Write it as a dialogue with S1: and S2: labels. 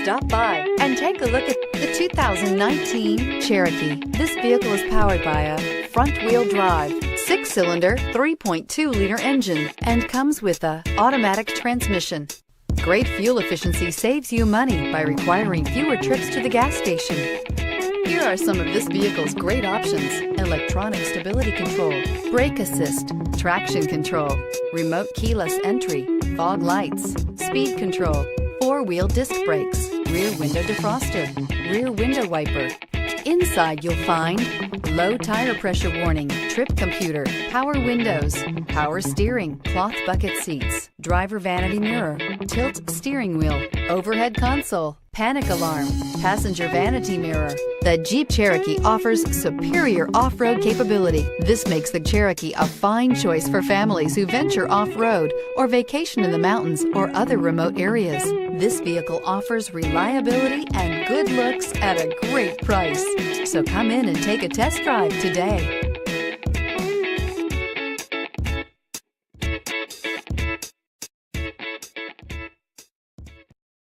S1: Stop by and take a look at the 2019 Cherokee. This vehicle is powered by a front-wheel drive, 6-cylinder, 3.2-liter engine, and comes with a automatic transmission. Great fuel efficiency saves you money by requiring fewer trips to the gas station. Here are some of this vehicle's great options: electronic stability control, brake assist, traction control, remote keyless entry, fog lights, speed control, 4-wheel disc brakes, rear window defroster, rear window wiper. Inside you'll find low tire pressure warning, trip computer, power windows, power steering, cloth bucket seats, driver vanity mirror, tilt steering wheel, overhead console, panic alarm, passenger vanity mirror. The Jeep Cherokee offers superior off-road capability. This makes the Cherokee a fine choice for families who venture off-road or vacation in the mountains or other remote areas. This vehicle offers reliability and good looks at a great price. So come in and take a test drive today.